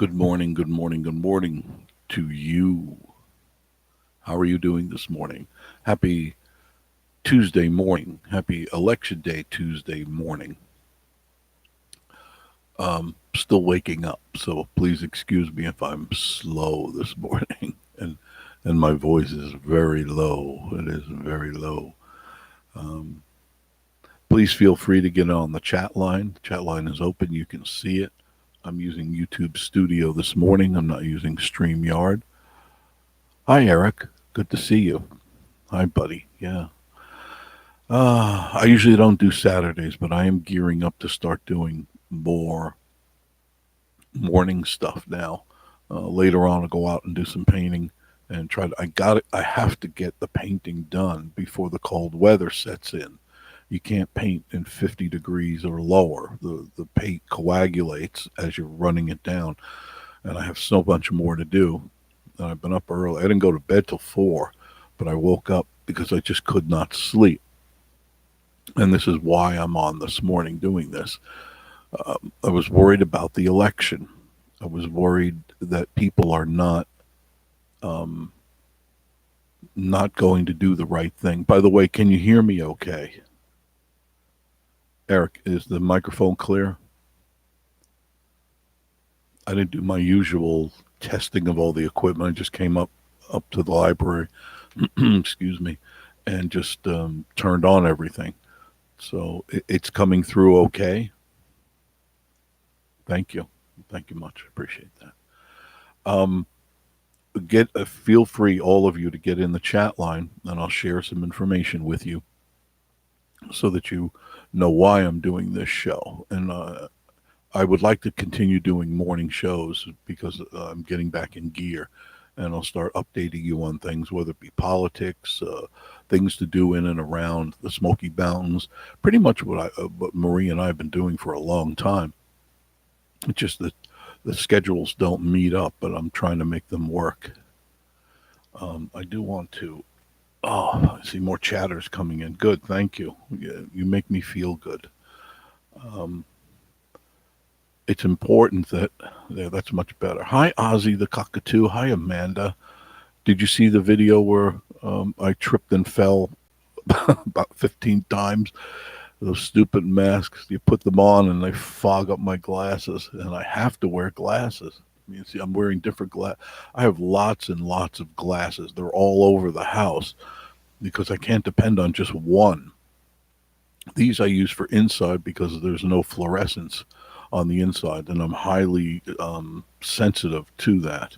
Good morning, good morning, good morning to you. How are you doing this morning? Happy Tuesday morning. Happy Election Day Tuesday morning. Still waking up, so please excuse me if I'm slow this morning and my voice is very low. It is very low. Um, Please feel free to get on the chat line. The chat line is open. You can see it. I'm using YouTube Studio this morning. I'm not using StreamYard. Hi, Eric. Good to see you. Hi, buddy. Yeah. I usually don't do Saturdays, but I am gearing up to start doing more morning stuff now. Later on, I'll go out and do some painting and try to. I got it. I have to get the painting done before the cold weather sets in. You can't paint in 50 degrees or lower. The paint coagulates as you're running it down, and I have so much more to do. And I've been up early. I didn't go to bed till 4, but I woke up because I just could not sleep. And this is why I'm on this morning doing this. I was worried about the election. I was worried that people are um, not going to do the right thing. By the way, can you hear me okay? Eric, is the microphone clear? I didn't do my usual testing of all the equipment. I just came up to the library, excuse me, and just turned on everything. So it's coming through okay. Thank you. Thank you much. Appreciate that. Um, get Feel free, all of you, to get in the chat line, and I'll share some information with you so that you know why I'm doing this show. And I would like to continue doing morning shows because I'm getting back in gear, and I'll start updating you on things, whether it be politics, things to do in and around the Smoky Mountains. Pretty much what Marie and I have been doing for a long time. It's just that the schedules don't meet up, but I'm trying to make them work. I do want to. Oh, I see more chatters coming in. Good, thank you. You make me feel good. Um, it's important that yeah, that's much better. Hi, Ozzy the cockatoo. Hi, Amanda. Did you see the video where I tripped and fell about 15 times? Those stupid masks, you put them on and they fog up my glasses, and I have to wear glasses. You see, I'm wearing different glass. I have lots and lots of glasses. They're all over the house because I can't depend on just one. These I use for inside because there's no fluorescence on the inside, and I'm highly sensitive to that.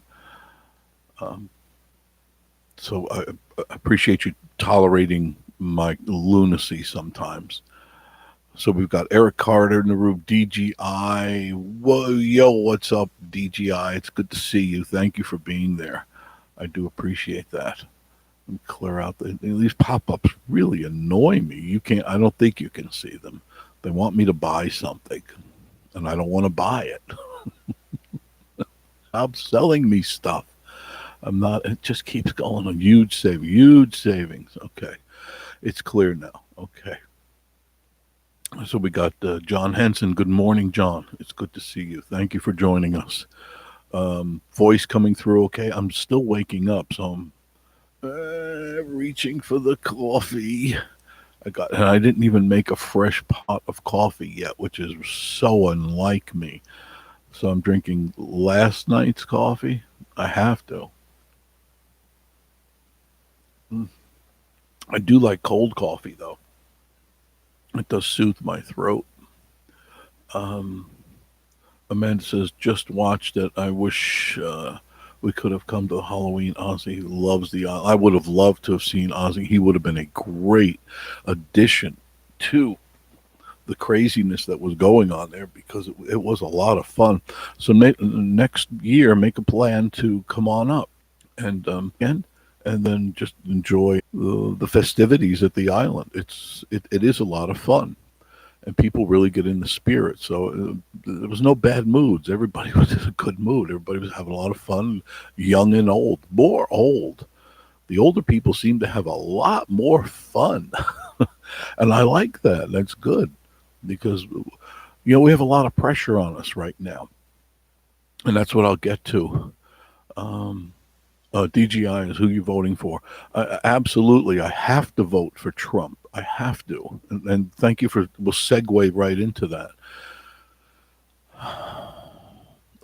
Um, so I appreciate you tolerating my lunacy sometimes. So we've got Eric Carter in the room, DGI. Whoa, yo, what's up, DGI? It's good to see you. Thank you for being there. I do appreciate that. Let me clear out these pop-ups really annoy me. You can't. I don't think you can see them. They want me to buy something, and I don't want to buy it. Stop selling me stuff. I'm not. It just keeps going on huge savings, huge savings. Okay, it's clear now. Okay. So we got John Henson. Good morning, John. It's good to see you. Thank you for joining us. Voice coming through okay. I'm still waking up, so I'm reaching for the coffee. And I didn't even make a fresh pot of coffee yet, which is so unlike me. So I'm drinking last night's coffee. I have to. Mm. I do like cold coffee though. It does soothe my throat. Um, Amanda says, just watched it. I wish we could have come to Halloween. Ozzy loves the. I would have loved to have seen Ozzy. He would have been a great addition to the craziness that was going on there because it was a lot of fun. So next year, make a plan to come on up and then just enjoy the festivities at the island. It is a lot of fun, and people really get in the spirit. So there was no bad moods. Everybody was in a good mood. Everybody was having a lot of fun, young and old. More old. The older people seem to have a lot more fun, and I like that. That's good because we have a lot of pressure on us right now. And that's what I'll get to. Um, DGI is who you're voting for. Absolutely, I have to vote for Trump. I have to. And thank you for, we'll segue right into that.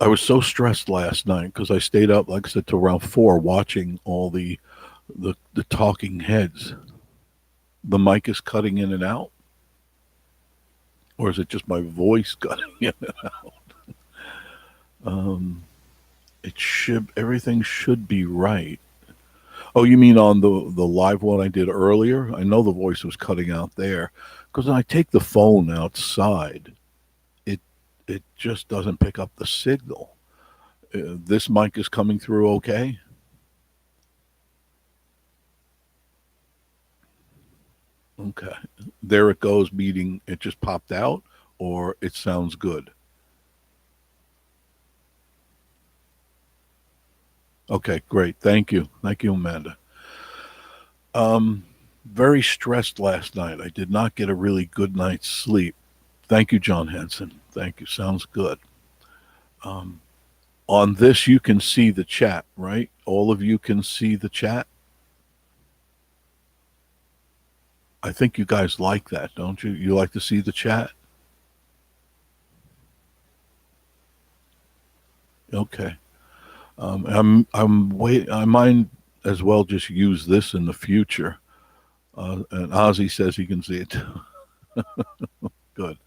I was so stressed last night because I stayed up, like I said, till around 4 watching all the talking heads. The mic is cutting in and out, or is it just my voice cutting in and out? Um, it should, everything should be right. Oh, you mean on the live one I did earlier? I know the voice was cutting out there because when I take the phone outside, it it just doesn't pick up the signal. This mic is coming through okay. Okay, there it goes. Meeting. It just popped out, or it sounds good. Okay, great. Thank you, Amanda. Um, very stressed last night. I did not get a really good night's sleep. Thank you, John Henson. Thank you. Sounds good. Um, on this, you can see the chat, right? All of you can see the chat. I think you guys like that, don't you? You like to see the chat? Okay. I'm wait. I might as well just use this in the future. And Ozzy says he can see it. Good.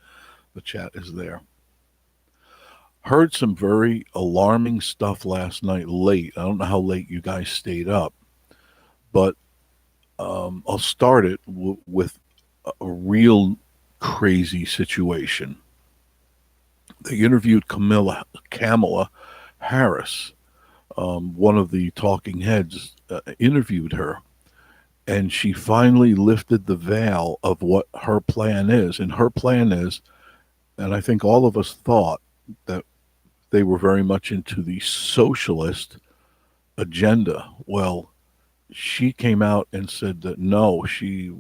The chat is there. Heard some very alarming stuff last night late. I don't know how late you guys stayed up, but I'll start it with a real crazy situation. They interviewed Kamala Harris, one of the talking heads, interviewed her, and she finally lifted the veil of what her plan is. And her plan is, and I think all of us thought that they were very much into the socialist agenda. Well, she came out and said that no, she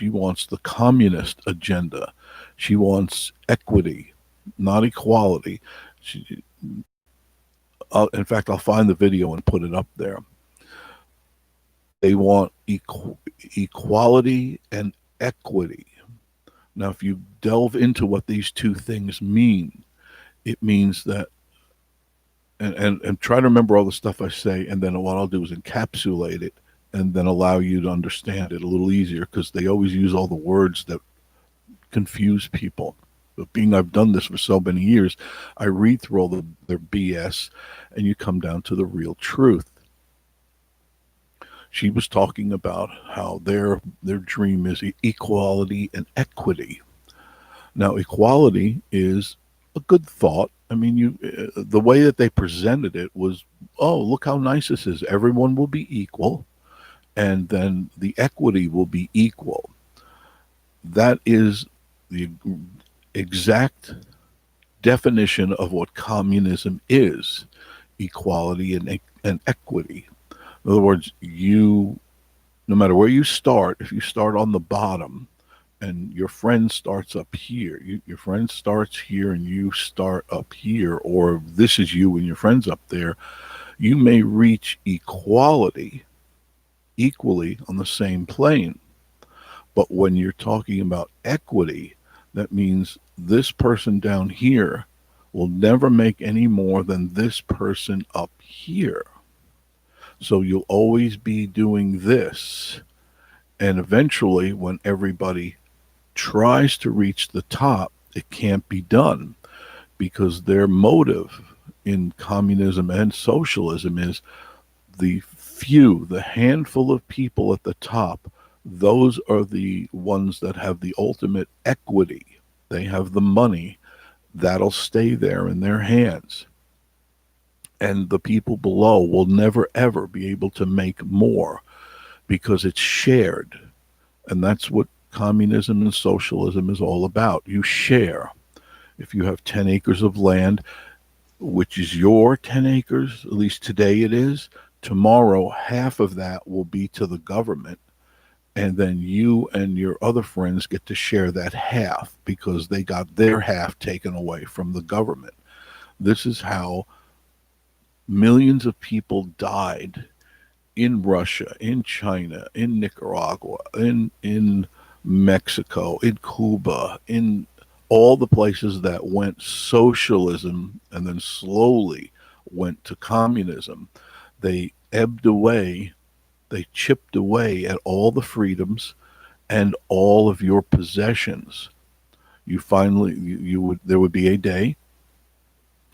wants the communist agenda. She wants equity, not equality. She, in fact, I'll find the video and put it up there. They want equality and equity. Now, if you delve into what these two things mean, it means that, and try to remember all the stuff I say, and then what I'll do is encapsulate it and then allow you to understand it a little easier because they always use all the words that confuse people. But being I've done this for so many years, I read through all their BS and you come down to the real truth. She was talking about how their dream is equality and equity. Now, equality is a good thought. I mean, the way that they presented it was, oh, look how nice this is. Everyone will be equal, and then the equity will be equal. That is the exact definition of what communism is: equality and equity. In other words, you, no matter where you start, if you start on the bottom and your friend starts up here, your friend starts here and you start up here, or this is you and your friend's up there, you may reach equality equally on the same plane. But when you're talking about equity, that means this person down here will never make any more than this person up here. So you'll always be doing this. And eventually, when everybody tries to reach the top, it can't be done because their motive in communism and socialism is the few, the handful of people at the top. Those are the ones that have the ultimate equity. They have the money that'll stay there in their hands. And the people below will never ever be able to make more because it's shared. And that's what communism and socialism is all about. You share. If you have 10 acres of land, which is your 10 acres, at least today it is, tomorrow half of that will be to the government. And then you and your other friends get to share that half because they got their half taken away from the government. This is how Millions of people died in Russia, in China, in Nicaragua, in Mexico, in Cuba, in all the places that went socialism and then slowly went to communism. They ebbed away, they chipped away at all the freedoms and all of your possessions. You finally, you would, there would be a day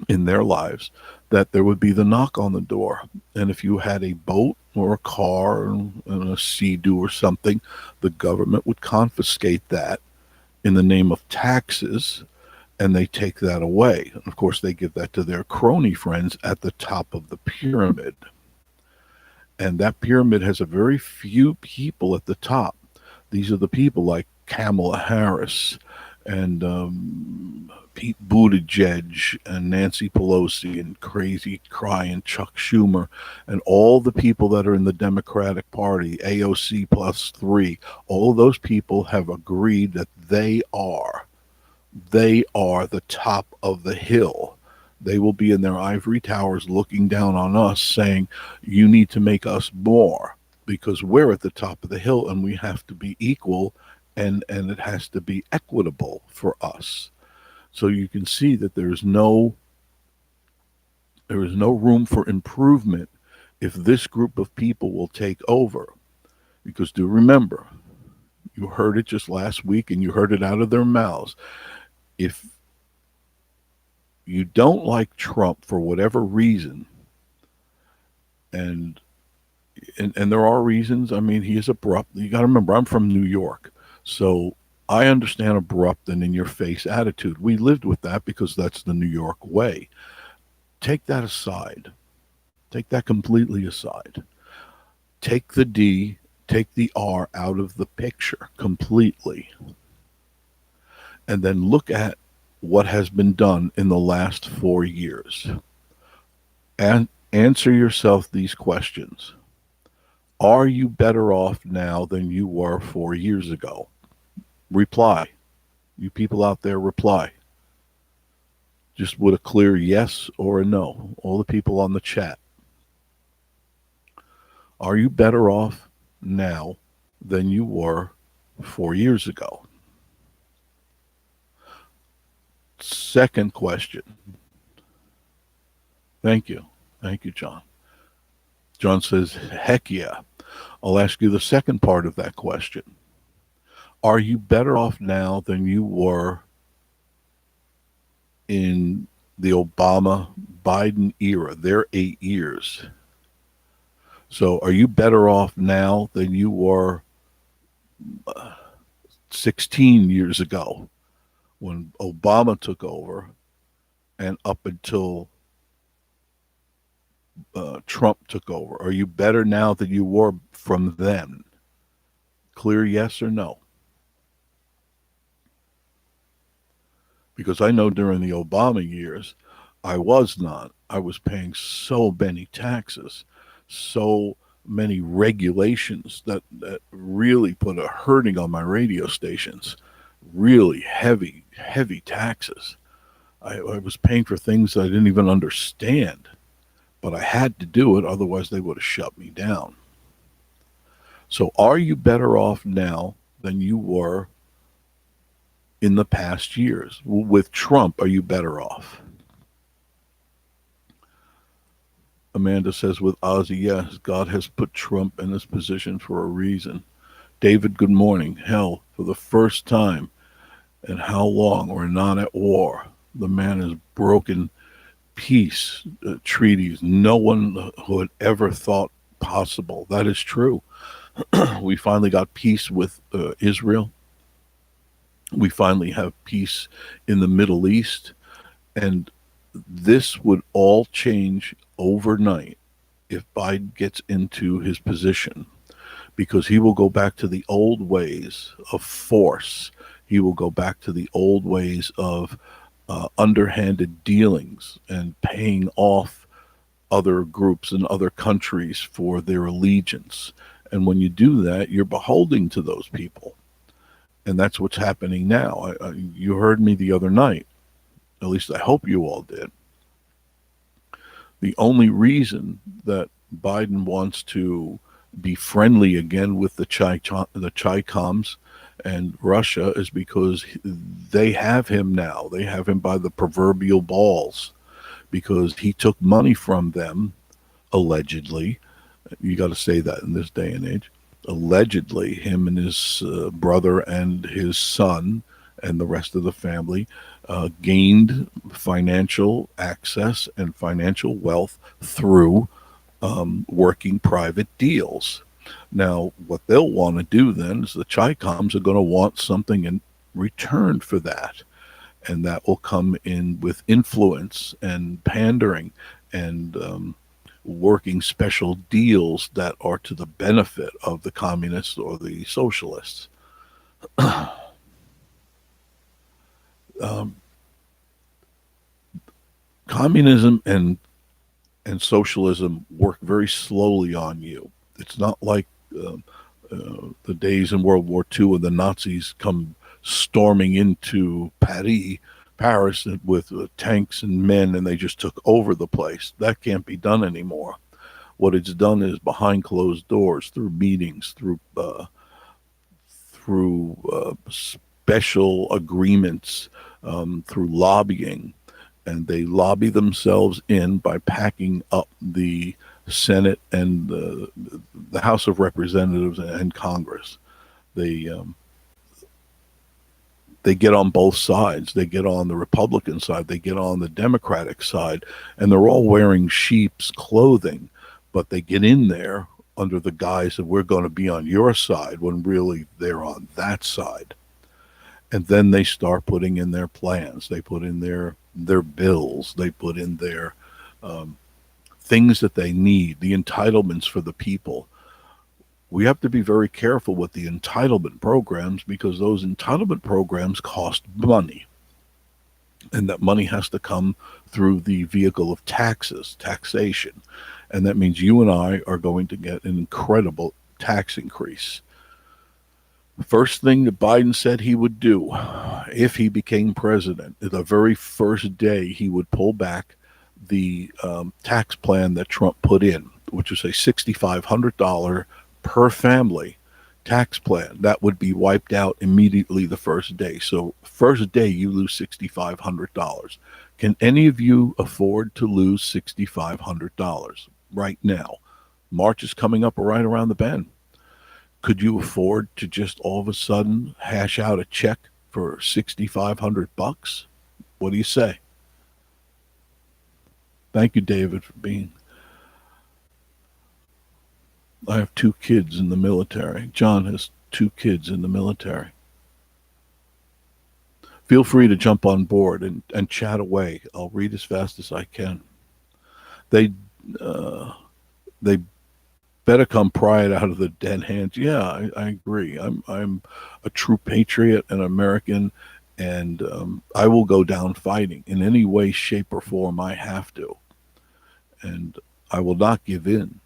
in their lives that there would be the knock on the door. And if you had a boat or a car and a sea-doo or something, the government would confiscate that in the name of taxes, and they take that away. And of course, they give that to their crony friends at the top of the pyramid. And that pyramid has a very few people at the top. These are the people like Kamala Harris and Pete Buttigieg and Nancy Pelosi and crazy crying Chuck Schumer and all the people that are in the Democratic Party, AOC plus three. All of those people have agreed that they are the top of the hill. They will be in their ivory towers looking down on us saying, you need to make us more because we're at the top of the hill and we have to be equal, and it has to be equitable for us. So you can see that there is no room for improvement if this group of people will take over. Because do remember, you heard it just last week and you heard it out of their mouths. If you don't like Trump for whatever reason, and and there are reasons. I mean, he is abrupt. You got to remember, I'm from New York, so I understand abrupt and in your face attitude. We lived with that because that's the New York way. Take that aside. Take that completely aside. Take the D, take the R out of the picture completely, and then look at what has been done in the last 4 years. And answer yourself these questions. Are you better off now than you were 4 years ago? Reply. You people out there, reply. Just with a clear yes or a no. All the people on the chat. Are you better off now than you were 4 years ago? Second question. Thank you. Thank you, John. John says, heck yeah. I'll ask you the second part of that question. Are you better off now than you were in the Obama Biden era, their 8 years? So are you better off now than you were 16 years ago when Obama took over and up until Trump took over? Are you better now than you were from then? Clear yes or no? Because I know during the Obama years, I was not. I was paying so many taxes, so many regulations that really put a hurting on my radio stations. Really heavy, heavy taxes. I was paying for things I didn't even understand, but I had to do it, otherwise they would have shut me down. So are you better off now than you were in the past years? With Trump, are you better off? Amanda says, with Ozzy, yes, God has put Trump in this position for a reason. David, good morning. Hell, for the first time in how long we're not at war. The man has broken peace treaties no one who had ever thought possible. That is true. We finally got peace with Israel. We finally have peace in the Middle East. And this would all change overnight if Biden gets into his position, because he will go back to the old ways of force. He will go back to the old ways of underhanded dealings and paying off other groups and other countries for their allegiance. And when you do that, you're beholden to those people. And that's what's happening now. You heard me the other night. At least I hope you all did. The only reason that Biden wants to be friendly again with the Chi-Coms and Russia is because they have him now. They have him by the proverbial balls because he took money from them, allegedly. You got to say that in this day and age. Allegedly, him and his brother and his son and the rest of the family gained financial access and financial wealth through working private deals. Now, what they'll want to do then is the Chi-Coms are going to want something in return for that. And that will come in with influence and pandering and working special deals that are to the benefit of the communists or the socialists. um, Communism and socialism work very slowly on you. It's not like the days in World War II when the Nazis come storming into Paris with tanks and men, and they just took over the place. That can't be done anymore. What it's done is behind closed doors, through meetings, through special agreements, through lobbying, and they lobby themselves in by packing up the Senate and the House of Representatives and Congress. They they get on both sides. They get on the Republican side. They get on the Democratic side, and they're all wearing sheep's clothing, but they get in there under the guise of we're going to be on your side when really they're on that side. And then they start putting in their plans. They put in their bills. They put in their things that they need, the entitlements for the people. We have to be very careful with the entitlement programs because those entitlement programs cost money. And that money has to come through the vehicle of taxation. And that means you and I are going to get an incredible tax increase. The first thing that Biden said he would do if he became president, the very first day he would pull back the tax plan that Trump put in, which was a $6,500 per family tax plan. That would be wiped out immediately the first day. So first day you lose $6,500. Can any of you afford to lose $6,500 right now? March is coming up right around the bend. Could you afford to just all of a sudden hash out a check for $6,500? What do you say? Thank you, David, for being. I have 2 kids in the military. John has 2 kids in the military. Feel free to jump on board and chat away. I'll read as fast as I can. They they better come pry it out of the dead hands. Yeah, I agree. I'm a true patriot, an American, and I will go down fighting in any way, shape, or form I have to, and I will not give in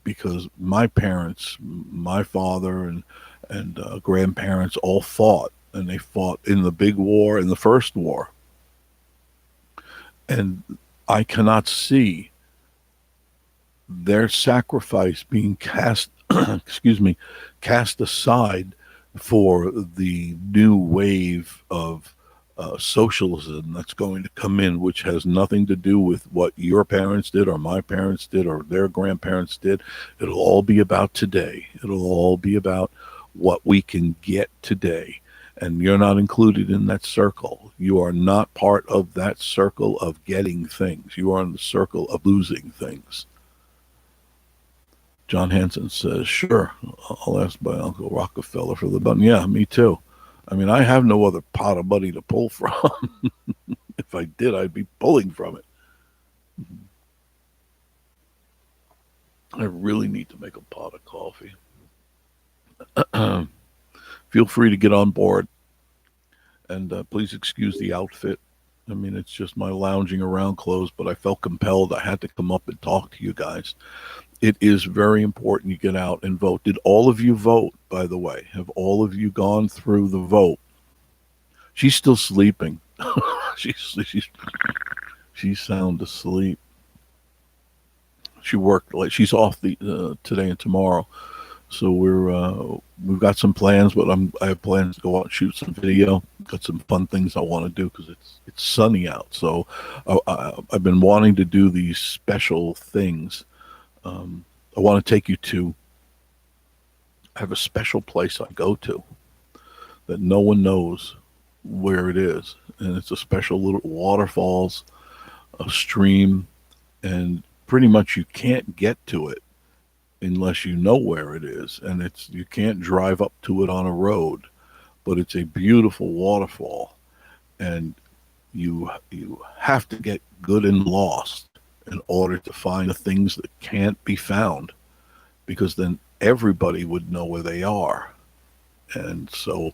because my parents, my father, and grandparents all fought, and they fought in the big war, in the first war, and I cannot see their sacrifice being cast cast aside for the new wave of socialism that's going to come in, which has nothing to do with what your parents did or my parents did or their grandparents did. It'll all be about today. It'll all be about what we can get today. And you're not included in that circle. You are not part of that circle of getting things. You are in the circle of losing things. John Hanson says, sure, I'll ask my Uncle Rockefeller for the button. Yeah, me too. I mean, I have no other pot of money to pull from. If I did, I'd be pulling from it. I really need to make a pot of coffee. Feel free to get on board. And please excuse the outfit. I mean, it's just my lounging around clothes, but I felt compelled. I had to come up and talk to you guys. It is very important you get out and vote. Did all of you vote, by the way? Have all of you gone through the vote? She's still sleeping. she's sound asleep. She worked like she's off the today and tomorrow. So we've got some plans, but I have plans to go out and shoot some video. Got some fun things I want to do because it's sunny out. So I've been wanting to do these special things. I want to take you to. I have a special place I go to that no one knows where it is, and it's a special little waterfalls, a stream, and pretty much you can't get to it unless you know where it is, and it's you can't drive up to it on a road, but it's a beautiful waterfall, and you have to get good and lost in order to find the things that can't be found, because then everybody would know where they are. And so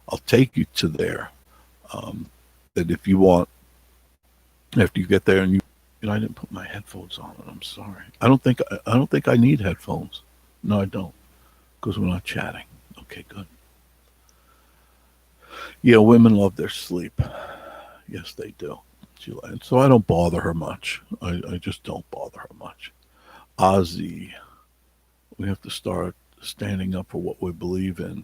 I'll take you to there. That if you want, after you get there, and I didn't put my headphones on, and I'm sorry. I don't think I need headphones. No, I don't, because we're not chatting. Okay, good. Yeah, women love their sleep. Yes, they do. And so I don't bother her much. I just don't bother her much. Ozzy, we have to start standing up for what we believe in.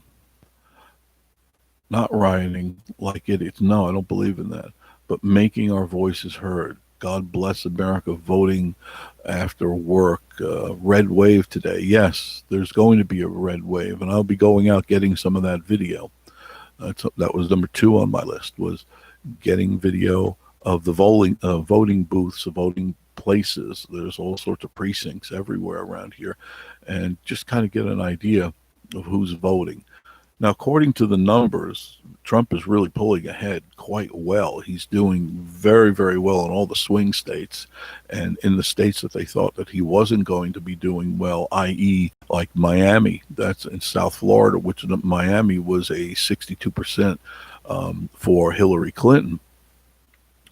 Not rioting like idiots. No, I don't believe in that. But making our voices heard. God bless America, voting after work. Red wave today. Yes, there's going to be a red wave, and I'll be going out getting some of that video. That was number 2 on my list, was getting video of the voting booths, the voting places. There's all sorts of precincts everywhere around here, and just kind of get an idea of who's voting. Now, according to the numbers, Trump is really pulling ahead quite well. He's doing very, very well in all the swing states, and in the states that they thought that he wasn't going to be doing well, i.e. like Miami, that's in South Florida, which Miami was a 62% for Hillary Clinton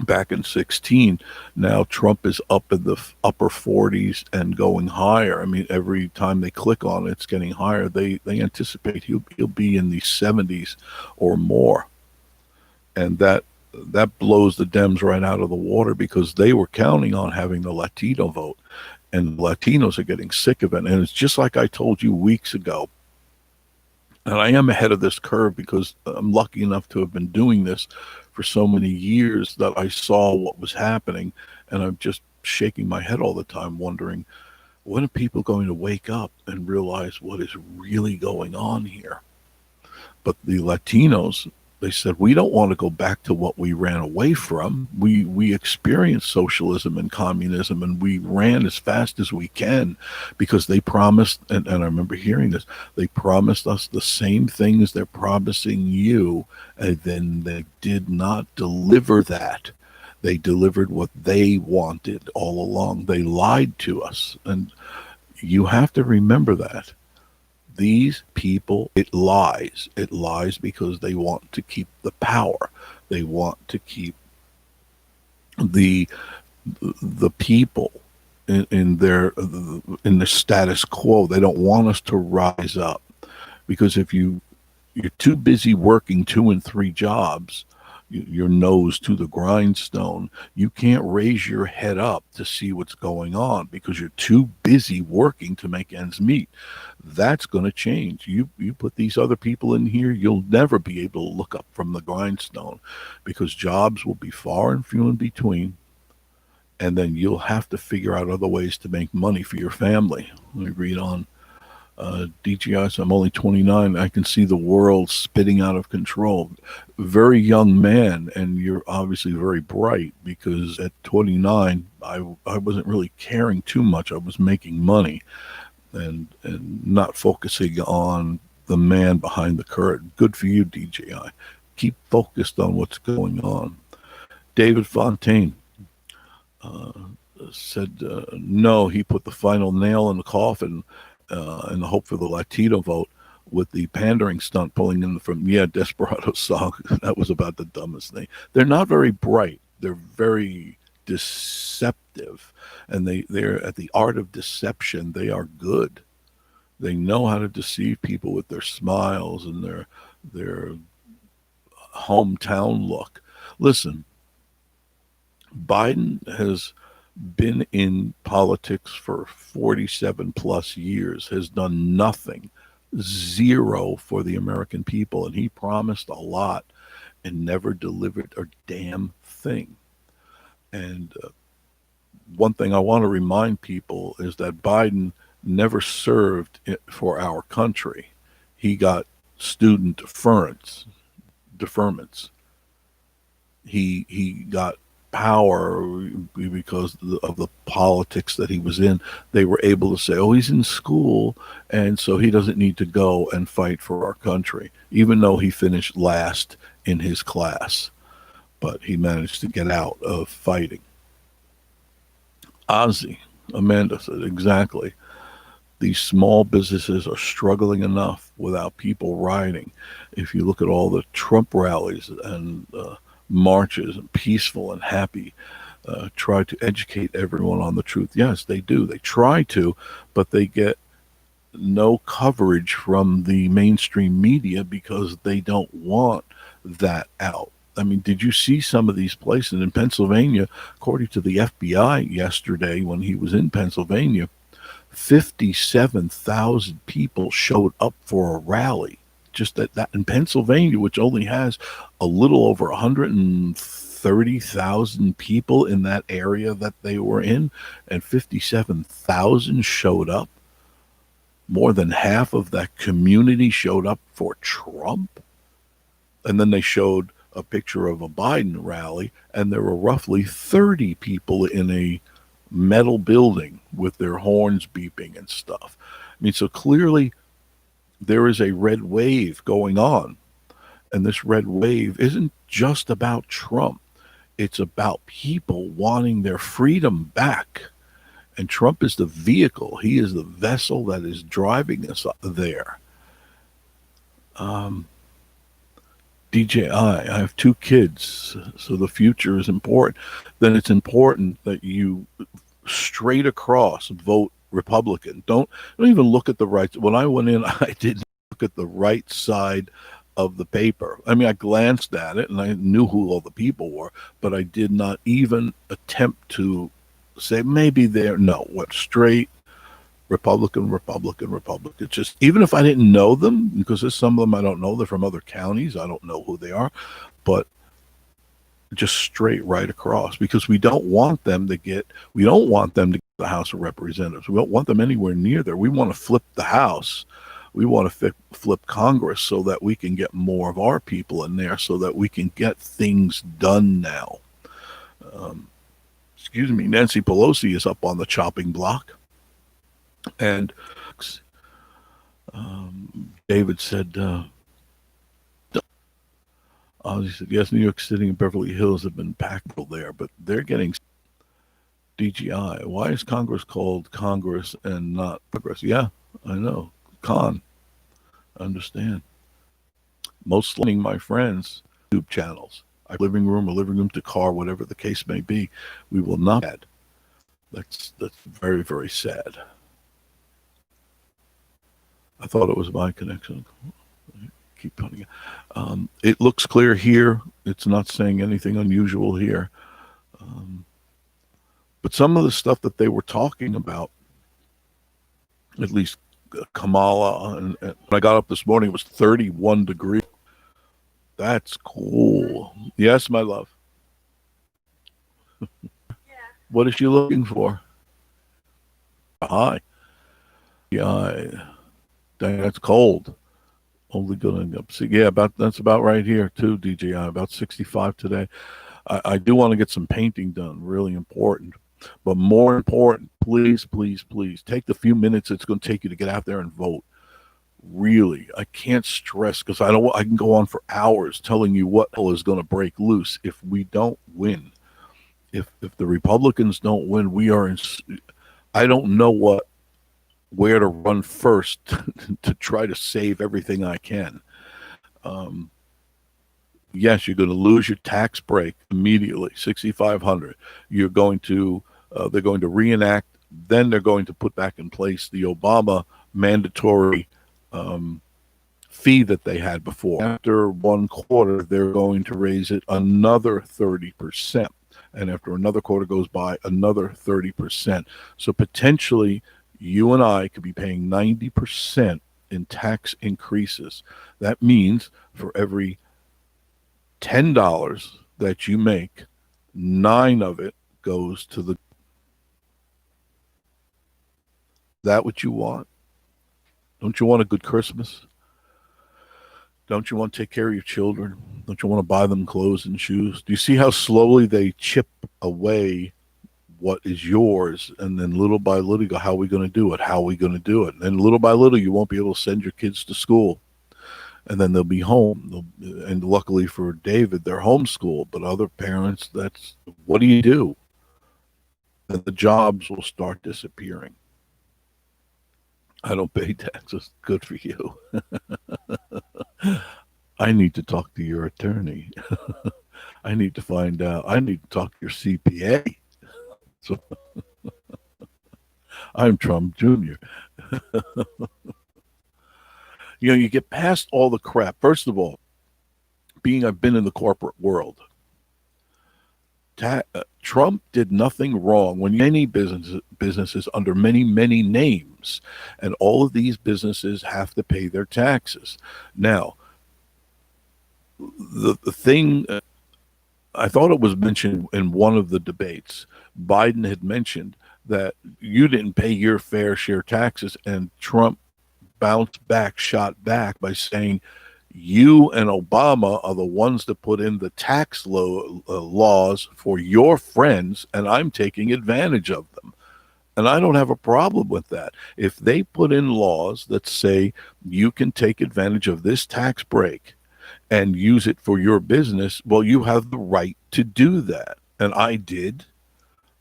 back in 16. Now Trump is up in the upper 40s and going higher. I mean, every time they click on it, it's getting higher. They anticipate he'll be in the 70s or more, and that blows the Dems right out of the water, because they were counting on having the Latino vote, and the Latinos are getting sick of it. And it's just like I told you weeks ago. And I am ahead of this curve because I'm lucky enough to have been doing this for so many years that I saw what was happening. And I'm just shaking my head all the time, wondering, when are people going to wake up and realize what is really going on here? But the Latinos, they said, we don't want to go back to what we ran away from. We experienced socialism and communism, and we ran as fast as we can, because they promised, and I remember hearing this, they promised us the same things they're promising you, and then they did not deliver that. They delivered what they wanted all along. They lied to us, and you have to remember that. These people, it lies. It lies because they want to keep the power. They want to keep the people in the status quo. They don't want us to rise up, because if you're too busy working 2 and 3 jobs, your nose to the grindstone, you can't raise your head up to see what's going on, because you're too busy working to make ends meet. That's going to change. You put these other people in here, you'll never be able to look up from the grindstone, because jobs will be far and few in between, and then you'll have to figure out other ways to make money for your family. Let me read on. DGI, so I'm only 29. I can see the world spitting out of control. Very young man, and you're obviously very bright, because at 29, I wasn't really caring too much. I was making money and not focusing on the man behind the curtain. Good for you, DJI. Keep focused on what's going on. David Fontaine said no, he put the final nail in the coffin in the hope for the Latino vote with the pandering stunt pulling in from Desperado song. That was about the dumbest thing. They're not very bright. They're very deceptive, and they're at the art of deception. They are good. They know how to deceive people with their smiles and their hometown look. Listen, Biden has been in politics for 47 plus years, has done nothing, zero for the American people. And he promised a lot and never delivered a damn thing. And one thing I want to remind people is that Biden never served for our country. He got student deferments. He got power because of the politics that he was in. They were able to say, "Oh, he's in school, and so he doesn't need to go and fight for our country," even though he finished last in his class. But he managed to get out of fighting. Ozzy, Amanda said, exactly. These small businesses are struggling enough without people rioting. If you look at all the Trump rallies and marches, and peaceful and happy, try to educate everyone on the truth. Yes, they do. They try to, but they get no coverage from the mainstream media because they don't want that out. I mean, did you see some of these places in Pennsylvania? According to the FBI yesterday, when he was in Pennsylvania, 57,000 people showed up for a rally. Just that in Pennsylvania, which only has a little over 130,000 people in that area that they were in, and 57,000 showed up. More than half of that community showed up for Trump. And then they showed a picture of a Biden rally, and there were roughly 30 people in a metal building with their horns beeping and stuff. I mean, so clearly there is a red wave going on. And this red wave isn't just about Trump. It's about people wanting their freedom back. And Trump is the vehicle. He is the vessel that is driving us there. DJI, I have 2 kids, so the future is important. Then it's important that you straight across vote Republican. Don't even look at the right. When I went in, I didn't look at the right side of the paper. I mean, I glanced at it and I knew who all the people were, but I did not even attempt to say maybe they're no. Went straight Republican, Republican, Republican. Just even if I didn't know them, because there's some of them I don't know. They're from other counties. I don't know who they are, but just straight right across, because we don't want them to get the House of Representatives. We don't want them anywhere near there. We want to flip the House. We want to flip Congress so that we can get more of our people in there, so that we can get things done now. Excuse me, Nancy Pelosi is up on the chopping block. And David said, he said, yes, New York City and Beverly Hills have been packed there, but they're getting DGI. Why is Congress called Congress and not Progress? Yeah, I know. Con. I understand. Most of my friends, YouTube channels, a living room to car, whatever the case may be, we will not add. That's very, very sad. I thought it was my connection. Keep putting it. It looks clear here. It's not saying anything unusual here. But some of the stuff that they were talking about, at least Kamala, and when I got up this morning, it was 31 degrees. That's cool. Yes, my love. What is she looking for? Hi. Yeah, that's cold. Only going up. Yeah, that's about right here too, DJI. About 65 today. I do want to get some painting done. Really important. But more important, please, please, please take the few minutes it's going to take you to get out there and vote. Really, I can't stress, because I can go on for hours telling you what hell is going to break loose if we don't win. If the Republicans don't win, we are in. I don't know where to run first to try to save everything I can. Yes, you're going to lose your tax break immediately, $6,500. You're going to they're going to reenact. Then they're going to put back in place the Obama mandatory fee that they had before. After 1 quarter, they're going to raise it another 30%. And after another quarter goes by, another 30%. So potentially you and I could be paying 90% in tax increases. That means for every $10 that you make, 9 of it goes to the. That what you want? Don't you want a good Christmas? Don't you want to take care of your children? Don't you want to buy them clothes and shoes? Do you see how slowly they chip away what is yours? And then little by little, you go, how are we going to do it? How are we going to do it? And then little by little, you won't be able to send your kids to school. And then they'll be home. And luckily for David, they're homeschooled. But other parents, that's what do you do? And the jobs will start disappearing. I don't pay taxes. Good for you. I need to talk to your attorney. I need to find out. I need to talk to your CPA. So I'm Trump Jr. You get past all the crap. First of all, I've been in the corporate world. Trump did nothing wrong when many businesses under many names, and all of these businesses have to pay their taxes. Now, the thing, I thought it was mentioned in one of the debates, Biden had mentioned that you didn't pay your fair share taxes, and Trump bounced back, shot back by saying, you and Obama are the ones that put in the tax laws for your friends, and I'm taking advantage of them. And I don't have a problem with that. If they put in laws that say you can take advantage of this tax break and use it for your business, well, you have the right to do that. And I did.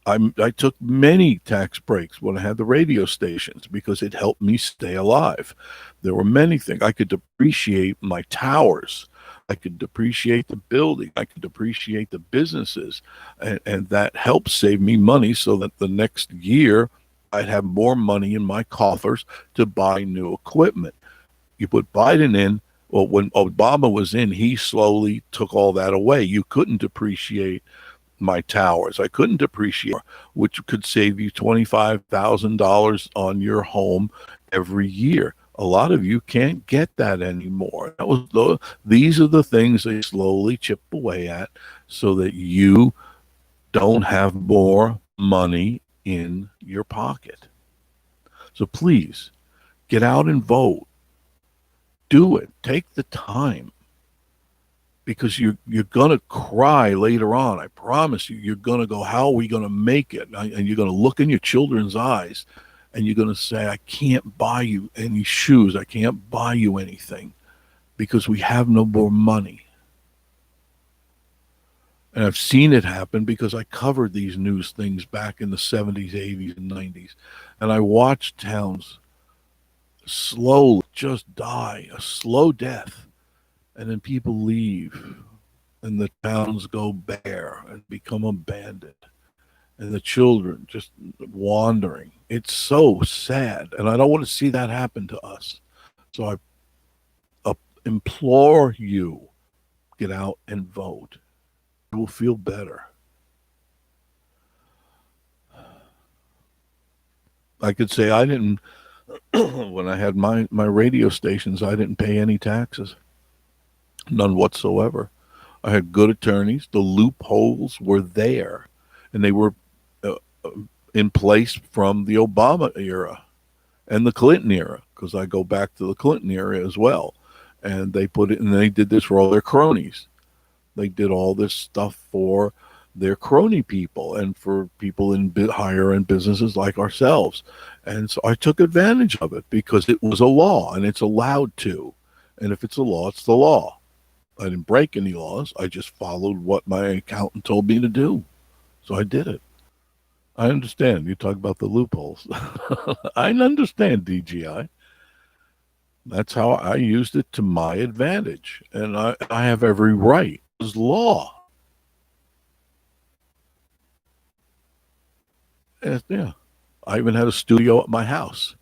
I took many tax breaks when I had the radio stations because it helped me stay alive. There were many things. I could depreciate my towers. I could depreciate the building. I could depreciate the businesses. And that helped save me money so that the next year I'd have more money in my coffers to buy new equipment. You put Biden in, well, when Obama was in, he slowly took all that away. You couldn't depreciate my towers. I couldn't depreciate, which could save you $25,000 on your home every year. A lot of you can't get that anymore. These are the things they slowly chip away at so that you don't have more money in your pocket. So please get out and vote. Do it. Take the time. Because you're going to cry later on. I promise you, you're going to go, how are we going to make it? And you're going to look in your children's eyes and you're going to say, I can't buy you any shoes. I can't buy you anything because we have no more money. And I've seen it happen because I covered these news things back in the 70s, 80s, and 90s. And I watched towns slowly just die, a slow death. And then people leave, and the towns go bare and become abandoned, and the children just wandering. It's so sad, and I don't want to see that happen to us. So I implore you, get out and vote. You will feel better. I could say I didn't, when I had my radio stations, I didn't pay any taxes. None whatsoever. I had good attorneys. The loopholes were there, and they were in place from the Obama era and the Clinton era, because I go back to the Clinton era as well. And they put it, and they did this for all their cronies. They did all this stuff for their crony people and for people in higher end businesses like ourselves. And so I took advantage of it because it was a law, and it's allowed to. And if it's a law, it's the law. I didn't break any laws. I just followed what my accountant told me to do. So I did it. I understand. You talk about the loopholes. I understand, DGI. That's how I used it to my advantage. And I have every right. It's law. And, yeah. I even had a studio at my house.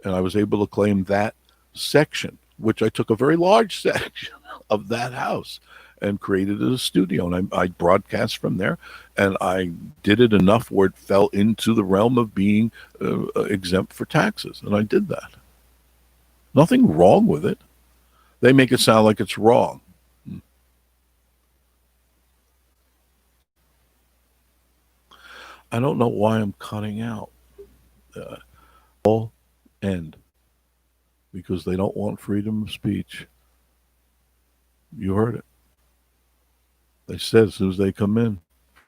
And I was able to claim that section, which I took a very large section of that house, and created a studio. And I broadcast from there, and I did it enough where it fell into the realm of being exempt for taxes. And I did that. Nothing wrong with it. They make it sound like it's wrong. I don't know why I'm cutting out. All end because they don't want freedom of speech. You heard it. They said as soon as they come in,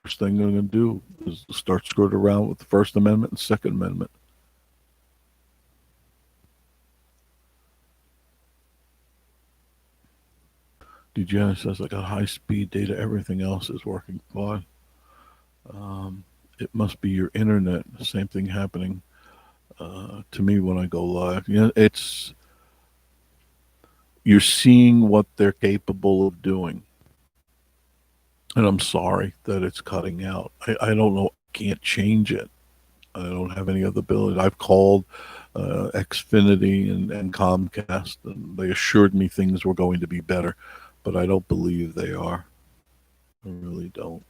first thing they're going to do is start screwing around with the First Amendment and Second Amendment. DJI says I got high-speed data. Everything else is working fine. It must be your internet. Same thing happening to me when I go live. You know, you're seeing what they're capable of doing. And I'm sorry that it's cutting out. I don't know. I can't change it. I don't have any other ability. I've called Xfinity and Comcast, and they assured me things were going to be better, but I don't believe they are. I really don't.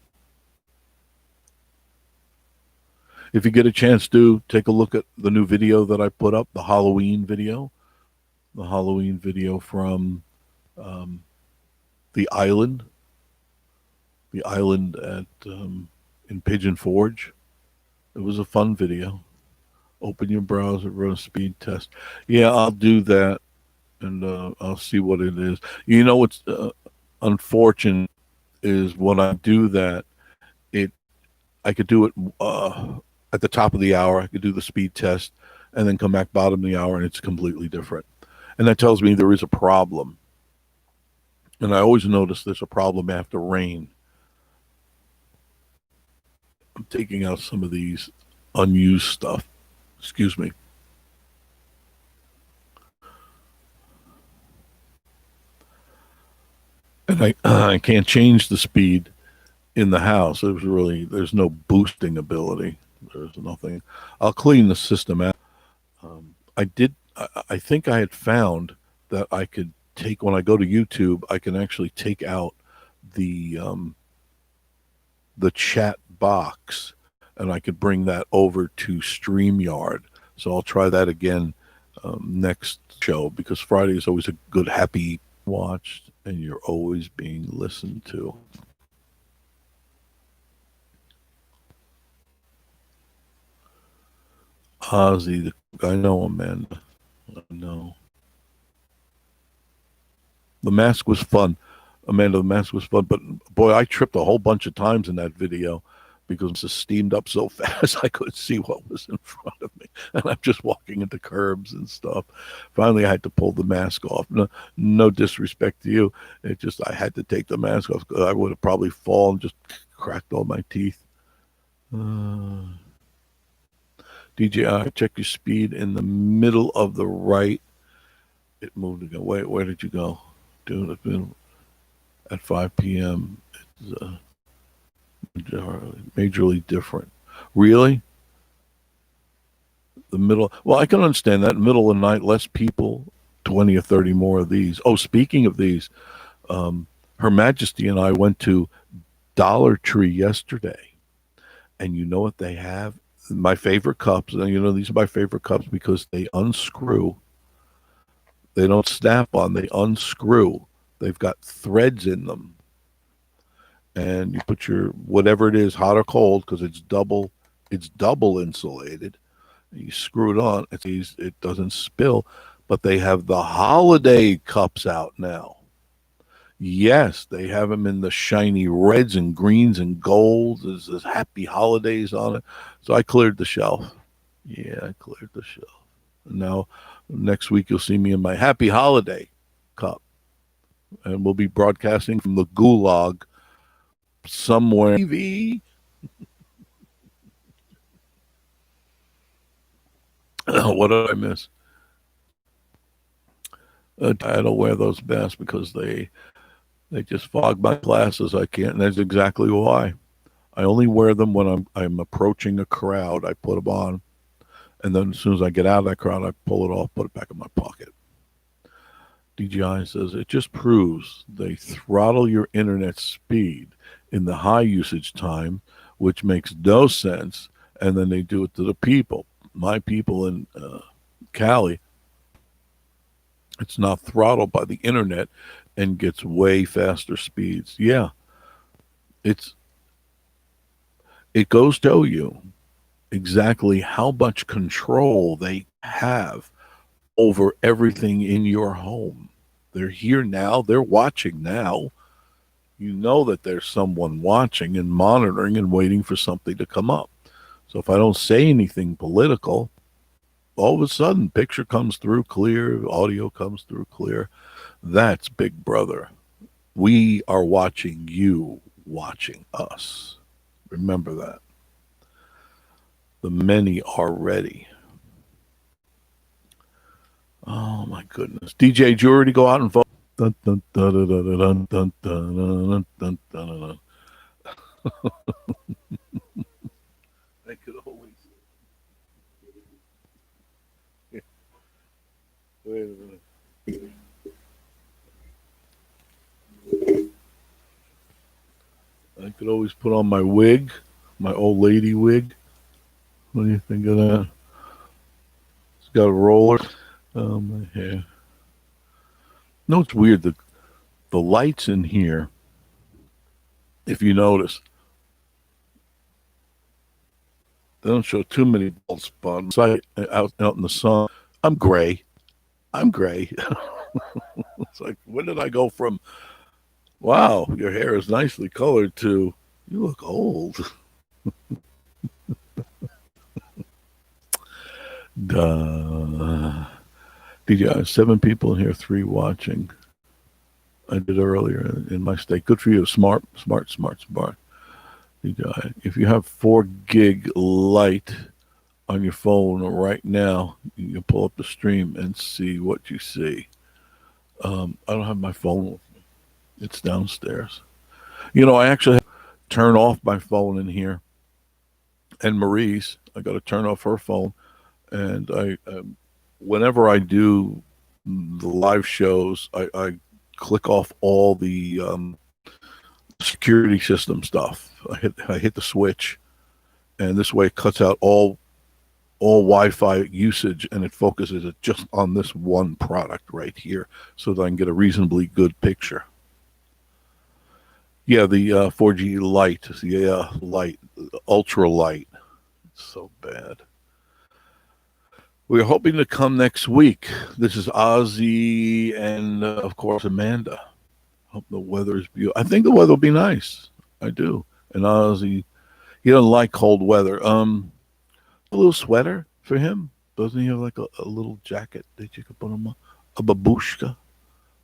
If you get a chance to take a look at the new video that I put up, the Halloween video from the island at in Pigeon Forge. It was a fun video. Open your browser, run a speed test. Yeah, I'll do that, and I'll see what it is. You know what's unfortunate is when I do that, I could do it at the top of the hour. I could do the speed test, and then come back bottom of the hour, and it's completely different. And that tells me there is a problem. And I always notice there's a problem after rain. I'm taking out some of these unused stuff. Excuse me. And I can't change the speed in the house. There's no boosting ability. There's nothing. I'll clean the system out. I think I had found that I could take, when I go to YouTube, I can actually take out the chat box, and I could bring that over to StreamYard. So I'll try that again next show, because Friday is always a good happy watched, and you're always being listened to. Ozzy, I know, Amanda. I know. The mask was fun. Amanda, the mask was fun, but boy, I tripped a whole bunch of times in that video because it just steamed up so fast I couldn't see what was in front of me. And I'm just walking into curbs and stuff. Finally, I had to pull the mask off. No disrespect to you. It just, I had to take the mask off because I would have probably fallen, just cracked all my teeth. DJI, check your speed in the middle of the right. It moved again. Wait, where did you go? Dude, it's been at 5 p.m. It's majorly different. Really? The middle. Well, I can understand that. Middle of the night, less people, 20 or 30 more of these. Oh, speaking of these, Her Majesty and I went to Dollar Tree yesterday. And you know what they have? My favorite cups. And you know, these are my favorite cups because they unscrew. They don't snap on, they unscrew. They've got threads in them. And you put your, whatever it is, hot or cold, because it's double insulated. You screw it on, it doesn't spill. But they have the holiday cups out now. Yes, they have them in the shiny reds and greens and golds. There's happy holidays on it. So I cleared the shelf. Yeah, I cleared the shelf. And now next week you'll see me in my happy holiday cup. And we'll be broadcasting from the gulag somewhere. TV. What did I miss? I don't wear those masks because they just fog my glasses. I can't, and that's exactly why. I only wear them when I'm approaching a crowd. I put them on, and then as soon as I get out of that crowd, I pull it off, put it back in my pocket. DJI says it just proves they throttle your internet speed in the high usage time, which makes no sense, and then they do it to the people. My people in Cali, it's not throttled by the internet and gets way faster speeds. Yeah, it's it goes to show you exactly how much control they have over everything in your home. They're here now, they're watching now. You know that there's someone watching and monitoring and waiting for something to come up. So if I don't say anything political, all of a sudden picture comes through clear, audio comes through clear. That's Big Brother. We are watching you watching us. Remember that. The many are ready. Oh my goodness. DJ, did you already go out and vote? Dun, dun, dun, dun, dun, dun, dun, dun, dun, dun, dun. I could always. Wait a minute. I could always put on my wig, my old lady wig. What do you think of that? It's got a roller. Oh, my hair. No, it's weird. The lights in here, if you notice, they don't show too many bald spots. Out in the sun, I'm gray. I'm gray. It's like, when did I go from, wow, your hair is nicely colored, to, you look old. Duh. DJ, 7 people in here, 3 watching. I did earlier in my state. Good for you. Smart. DJ, if you have 4 gig light on your phone right now, you can pull up the stream and see what you see. I don't have my phone with me. It's downstairs. You know, I actually have to turn off my phone in here. And Marie's, I got to turn off her phone. And whenever I do the live shows, I click off all the security system stuff. I hit the switch, and this way it cuts out all Wi-Fi usage, and it focuses it just on this one product right here, so that I can get a reasonably good picture. Yeah, the 4G light, light, ultra light. It's so bad. We're hoping to come next week. This is Ozzy and, of course, Amanda. Hope the weather is beautiful. I think the weather will be nice. I do. And Ozzy, he doesn't like cold weather. A little sweater for him. Doesn't he have like a little jacket that you could put on? A babushka.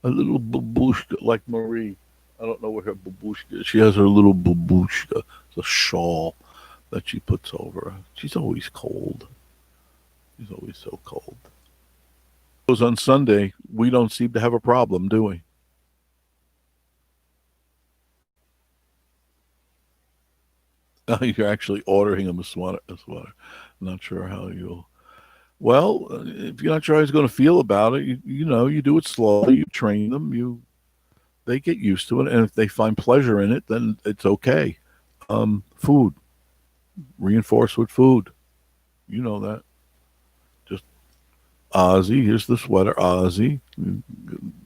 A little babushka, like Marie. I don't know what her babushka is. She has her little babushka. It's a shawl that she puts over her. She's always cold. She's always so cold. On Sunday, we don't seem to have a problem, do we? You're actually ordering him a sweater. Not sure how you'll. Well, if you're not sure how he's going to feel about it, you do it slowly. You train them. They get used to it, and if they find pleasure in it, then it's okay. Food, reinforce with food. You know that. Just Ozzy, here's the sweater. Ozzy,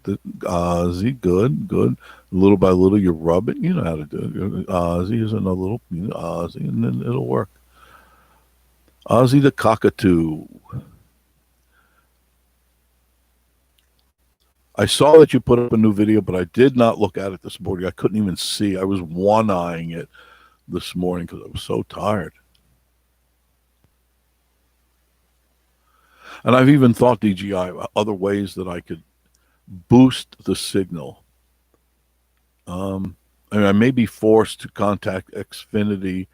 Ozzy, good. Little by little, you rub it. You know how to do it. Ozzy, here's another little, Ozzy, and then it'll work. Ozzy the cockatoo. I saw that you put up a new video, but I did not look at it this morning. I couldn't even see. I was one-eyeing it this morning because I was so tired. And I've even thought, DGI, other ways that I could boost the signal. I may be forced to contact Xfinity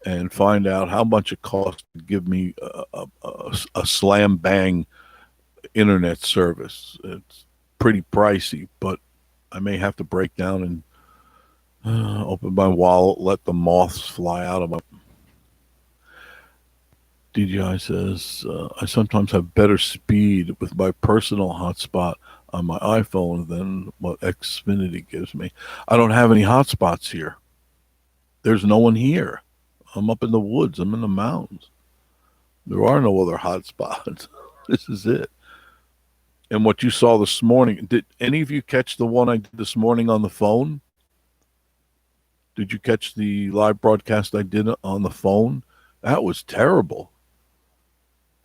and find out how much it costs to give me a slam bang internet service. It's pretty pricey, but I may have to break down and open my wallet, let the moths fly out of my. DJI says, I sometimes have better speed with my personal hotspot on my iPhone than what Xfinity gives me. I don't have any hotspots here. There's no one here. I'm up in the woods. I'm in the mountains. There are no other hotspots. This is it. And what you saw this morning, did any of you catch the one I did this morning on the phone? Did you catch the live broadcast I did on the phone? That was terrible.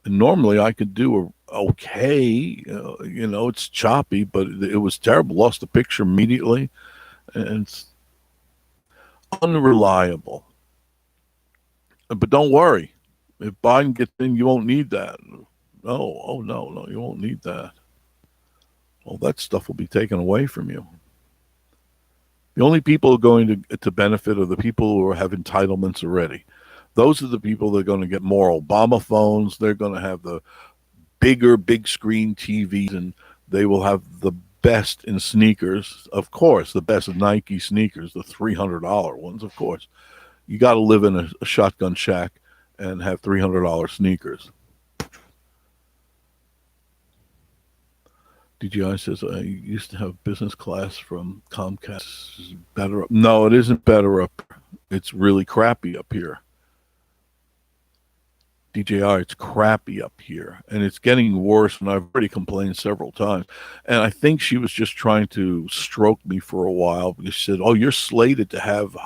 And normally I could do okay. It's choppy, but it was terrible. Lost the picture immediately. And it's unreliable. But don't worry. If Biden gets in, you won't need that. No, you won't need that. All that stuff will be taken away from you. The only people who are going to benefit are the people who have entitlements already. Those are the people that are going to get more Obama phones. They're going to have the big screen TVs, and they will have the best in sneakers. Of course, the best Nike sneakers, the $300 ones, of course. You got to live in a shotgun shack and have $300 sneakers. DGI says, I used to have business class from Comcast. Is better up. No, it isn't better up. It's really crappy up here. DJR, it's crappy up here. And it's getting worse, and I've already complained several times. And I think she was just trying to stroke me for a while because she said, you're slated to have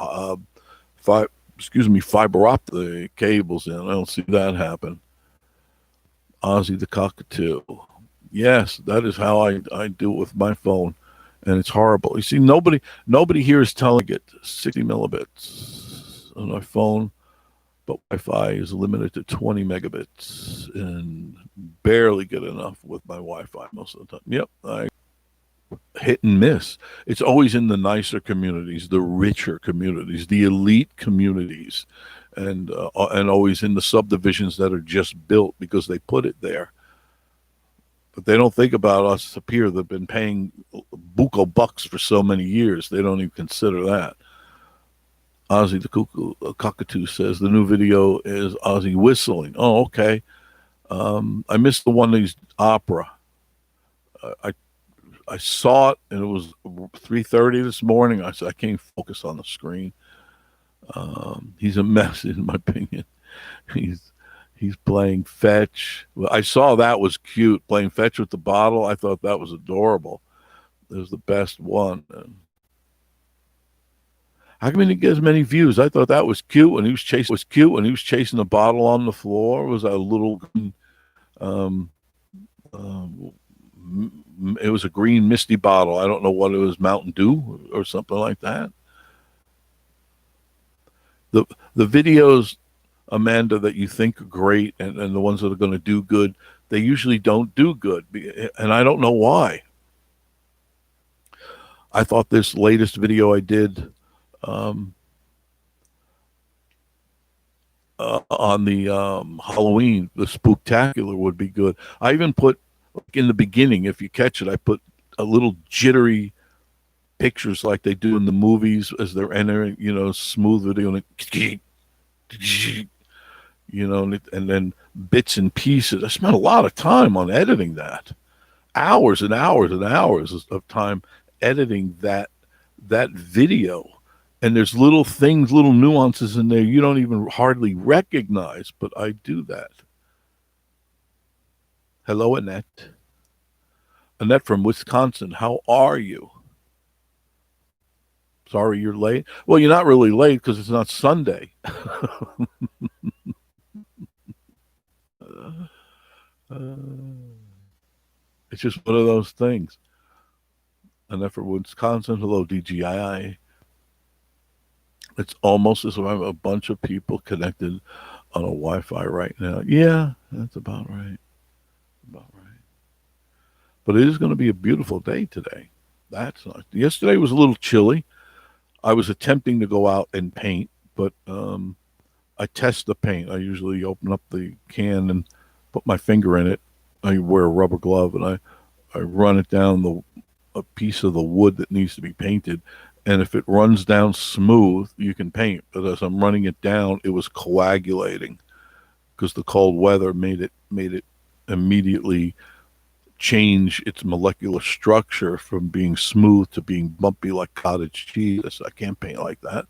fiber optic cables in. I don't see that happen. Ozzy the Cockatoo. Yes, that is how I do it with my phone, and it's horrible. You see, nobody here is telling it 60 millibits on my phone, but Wi-Fi is limited to 20 megabits, and barely get enough with my Wi-Fi most of the time. Yep, I hit and miss. It's always in the nicer communities, the richer communities, the elite communities, and always in the subdivisions that are just built because they put it there. But they don't think about us up here that have been paying buco bucks for so many years. They don't even consider that. Ozzy the Cockatoo says the new video is Ozzy whistling. Oh, okay. I missed the one that he's opera. I saw it, and it was 3:30 this morning. I said, I can't focus on the screen. He's a mess, in my opinion. He's playing fetch. Well, I saw that was cute, playing fetch with the bottle. I thought that was adorable. It was the best one. How come he didn't get as many views? I thought that was cute when he was chasing the bottle on the floor. It was a little it was a green misty bottle. I don't know what it was, Mountain Dew or something like that. The videos, Amanda, that you think are great and the ones that are going to do good, they usually don't do good. And I don't know why. I thought this latest video I did on the Halloween, the Spooktacular, would be good. I even put, like in the beginning, if you catch it, I put a little jittery pictures like they do in the movies as they're entering, smooth video, and and then bits and pieces. I spent a lot of time on editing that. Hours and hours and hours of time editing that video. And there's little things, little nuances in there you don't even hardly recognize, but I do that. Hello, Annette. Annette from Wisconsin, how are you? Sorry you're late. Well, you're not really late because it's not Sunday. It's just one of those things. Annette from Wisconsin, hello, DGII. It's almost as if I have a bunch of people connected on a Wi-Fi right now. Yeah, that's about right. But it is going to be a beautiful day today. That's nice. Yesterday was a little chilly. I was attempting to go out and paint, but I test the paint. I usually open up the can and put my finger in it. I wear a rubber glove, and I run it down a piece of the wood that needs to be painted. And if it runs down smooth, you can paint. But as I'm running it down, it was coagulating because the cold weather made it immediately change its molecular structure from being smooth to being bumpy like cottage cheese. I can't paint like that.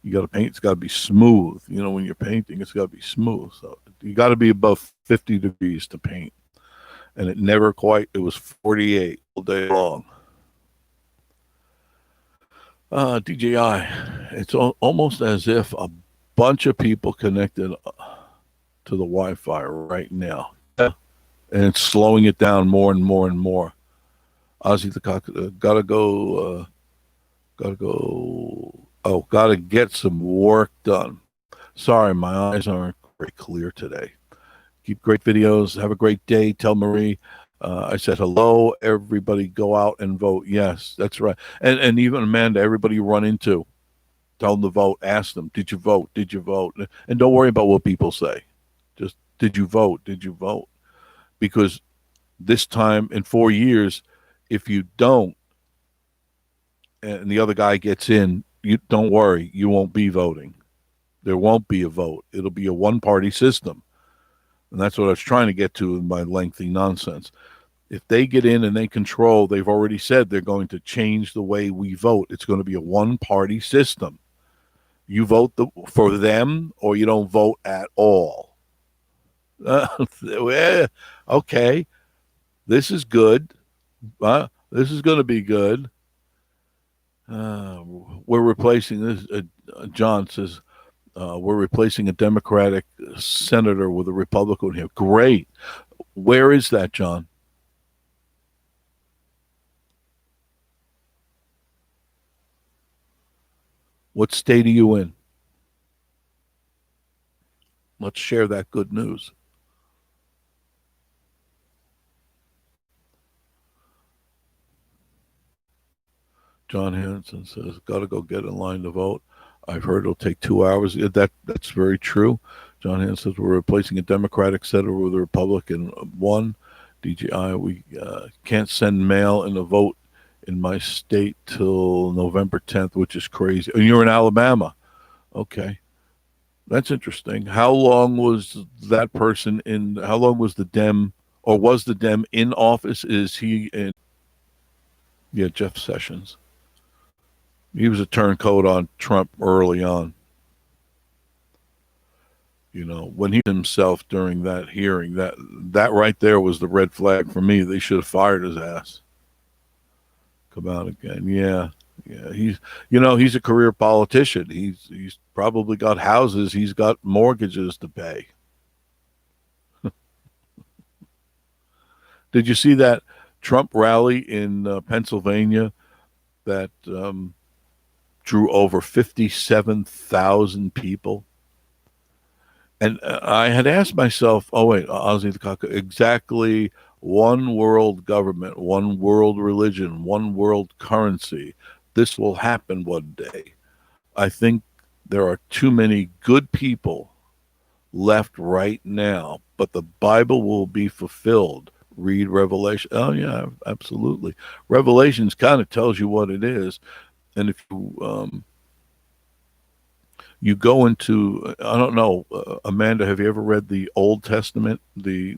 You got to paint, it's got to be smooth. When you're painting, it's got to be smooth. So you got to be above 50 degrees to paint. And it was 48 all day long. DJI, it's almost as if a bunch of people connected to the Wi-Fi right now. Yeah. And it's slowing it down more and more and more. Ozzy the Cock, gotta go, gotta get some work done. Sorry, my eyes aren't very clear today. Keep great videos. Have a great day. Tell Marie I said hello. Everybody go out and vote. Yes, that's right. And even Amanda, everybody you run into, tell them to vote. Ask them, did you vote? Did you vote? And don't worry about what people say. Just, did you vote? Did you vote? Because this time in 4 years, if you don't, and the other guy gets in, you don't worry, you won't be voting. There won't be a vote. It'll be a one-party system. And that's what I was trying to get to in my lengthy nonsense. If they get in and they control, they've already said they're going to change the way we vote. It's going to be a one-party system. You vote for them or you don't vote at all. Okay, this is good. This is going to be good. We're replacing this. John says, we're replacing a Democratic senator with a Republican here. Great. Where is that, John? What state are you in? Let's share that good news. John Hanson says, got to go get in line to vote. I've heard it'll take 2 hours. That's very true. John Hanson says, we're replacing a Democratic senator with a Republican one. DJI, we can't send mail in a vote in my state till November 10th, which is crazy. And you're in Alabama. Okay. That's interesting. How long was that person in, how long was the Dem, or was the Dem in office? Is he in? Yeah, Jeff Sessions. He was a turncoat on Trump early on. When he himself during that hearing, that right there was the red flag for me. They should have fired his ass. Come out again. Yeah. He's a career politician. He's probably got houses. He's got mortgages to pay. Did you see that Trump rally in Pennsylvania that drew over 57,000 people? And I had asked myself, oh, wait, Ozzy the Cock, exactly one world government, one world religion, one world currency. This will happen one day. I think there are too many good people left right now, but the Bible will be fulfilled. Read Revelation. Oh, yeah, absolutely. Revelations kind of tells you what it is. And if you go into, I don't know, Amanda, have you ever read the Old Testament? The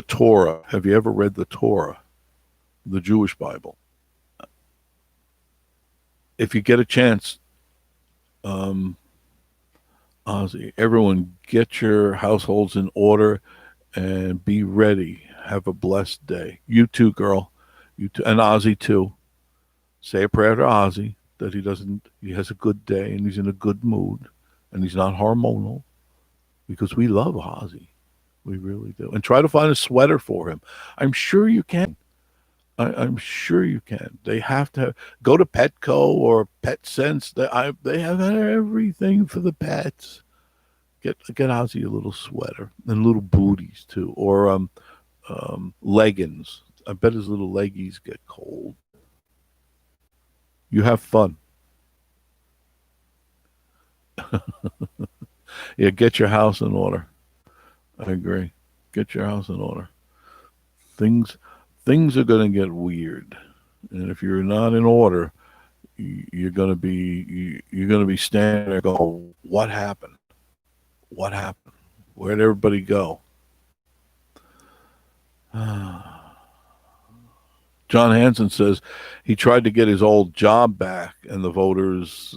Torah. Have you ever read the Torah, the Jewish Bible? If you get a chance, Ozzy, everyone get your households in order and be ready. Have a blessed day. You too, girl. You too, and Ozzy too. Say a prayer to Ozzy that he has a good day and he's in a good mood and he's not hormonal, because we love Ozzy. We really do. And try to find a sweater for him. I'm sure you can. I'm sure you can. They have to go to Petco or PetSense. They have everything for the pets. Get Ozzy a little sweater and little booties too, or leggings. I bet his little leggies get cold. You have fun. Yeah, get your house in order. I agree. Get your house in order. Things are going to get weird, and if you're not in order, you're going to be standing there going, "What happened? What happened? Where'd everybody go?" John Hansen says he tried to get his old job back, and the voters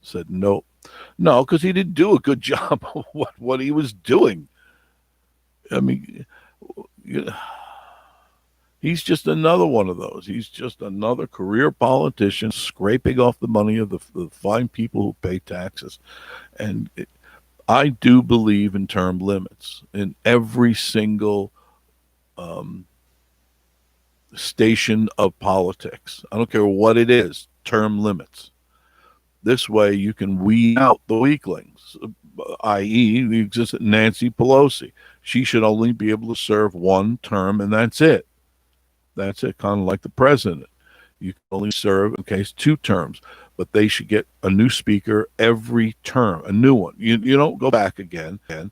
said no. No, because he didn't do a good job of what he was doing. I mean, he's just another one of those. He's just another career politician scraping off the money of the fine people who pay taxes. And I do believe in term limits in every single um, station of politics. I don't care what it is, term limits. This way you can weed out the weaklings, i.e., the existent Nancy Pelosi. She should only be able to serve one term, and that's it. That's it, kind of like the president. You can only serve, in case, 2 terms, but they should get a new speaker every term, a new one. You don't go back again. And